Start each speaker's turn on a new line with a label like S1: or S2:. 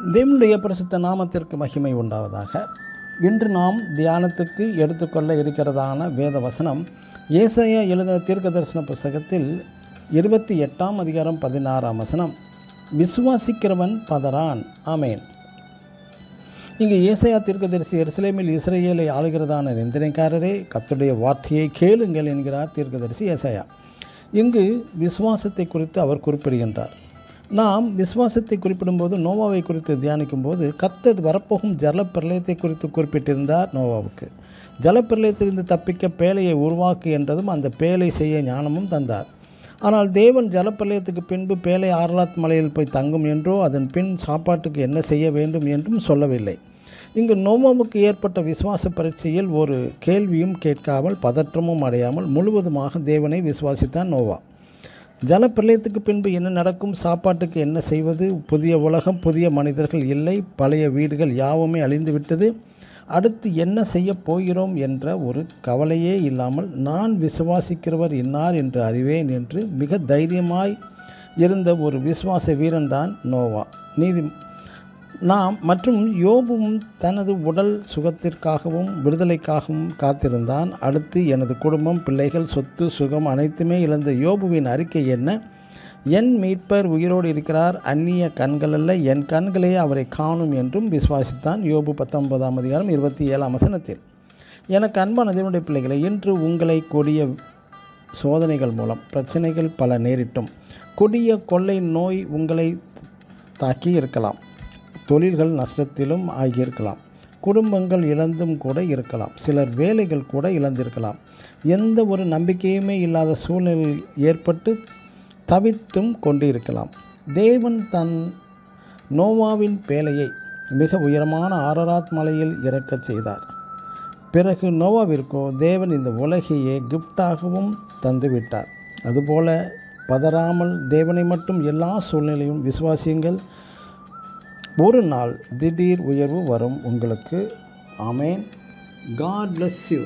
S1: தேவனுடைய பரிசுத்த நாமத்திற்கு மகிமை உண்டாவதாக. இன்று நாம் தியானத்துக்கு எடுத்துக்கொள்ள இருக்கிறதான வேத வசனம் ஏசாயா எழுதின தீர்க்க தரிசன புஸ்தகத்தில் 28ஆம் அதிகாரம் 16ஆம் வசனம். விசுவாசிக்கிறவன் பதறான். ஆமேன். இங்கு ஏசாயா தீர்க்கதரிசி எருசலேமில் இஸ்ரவேலை ஆளுகிறதான நிந்தனைக்காரரே, கர்த்தருடைய வார்த்தையை கேளுங்கள் என்கிறார் தீர்க்கதரிசி ஏசாயா. இங்கு விசுவாசத்தை குறித்து அவர் குறிப்பிடுகின்றார். நாம் விசுவாசத்தை குறிப்பிடும்போது நோவாவை குறித்து தியானிக்கும் போது கர்த்தர் வரப்போகும் ஜலப்பிரளயத்தை குறித்து குறிப்பிட்டிருந்தார். நோவாவுக்கு ஜலப்பிரளயத்திலிருந்து தப்பிக்க பேழையை உருவாக்கு என்றதும் அந்த பேழை செய்ய ஞானமும் தந்தார். ஆனால் தேவன் ஜலப்பிரளயத்துக்கு பின்பு பேழை ஆரலாத் மலையில் போய் தங்கும் என்றோ அதன் பின் சாப்பாட்டுக்கு என்ன செய்ய வேண்டும் என்றும் சொல்லவில்லை. இங்கு நோவாவுக்கு ஏற்பட்ட விசுவாச பரீட்சையில் ஒரு கேள்வியும் கேட்காமல் பதற்றமும் அடையாமல் முழுவதுமாக தேவனை விசுவாசித்தான் நோவா. ஜலப்பிரளயத்துக்கு பின்பு என்ன நடக்கும், சாப்பாட்டுக்கு என்ன செய்வது, புதிய உலகம், புதிய மனிதர்கள் இல்லை, பழைய வீடுகள் யாவுமே அழிந்துவிட்டது, அடுத்து என்ன செய்ய போகிறோம் என்ற ஒரு கவலையே இல்லாமல் நான் விசுவாசிக்கிறவர் இன்னார் என்று அறிவேன் என்று மிக தைரியமாய் இருந்த ஒரு விசுவாச வீரன்தான் நோவா. நாம் மற்றும் யோபும் தனது உடல் சுகத்திற்காகவும் விடுதலைக்காகவும் காத்திருந்தான். அடுத்து எனது குடும்பம், பிள்ளைகள், சொத்து, சுகம் அனைத்துமே இழந்த யோபுவின் அறிக்கை என்ன? என் மீட்பர் உயிரோடு இருக்கிறார், அந்நிய கண்கள் அல்ல, என் கண்களே அவரை காணும் என்றும் விசுவாசித்தான். யோபு 19ஆம் அதிகாரம் 27ஆம் வசனத்தில். எனக்கு அன்பான தேவனுடைய பிள்ளைகளை, இன்று உங்களை கொடிய சோதனைகள் மூலம் பிரச்சனைகள் பல நேரிட்டும், கொடிய கொள்ளை நோய் உங்களை தாக்கி இருக்கலாம், தொழில்கள் நஷ்டத்திலும் ஆகியிருக்கலாம், குடும்பங்கள் இழந்தும் கூட இருக்கலாம், சிலர் வேலைகள் கூட இழந்திருக்கலாம், எந்த ஒரு நம்பிக்கையுமே இல்லாத சூழ்நிலையில் ஏற்பட்டு தவித்தும் கொண்டு இருக்கலாம். தேவன் தன் நோவாவின் பேழையை மிக உயரமான ஆரராத் மலையில் இறக்கச் செய்தார். பிறகு நோவாவிற்கோ தேவன் இந்த உலகையே கிஃப்டாகவும் தந்துவிட்டார். அதுபோல பதறாமல் தேவனை மட்டும் எல்லா சூழ்நிலையும் விசுவாசியுங்கள். ஒரு நாள் திடீர் உயர்வு வரும் உங்களுக்கு. ஆமேன். God bless you.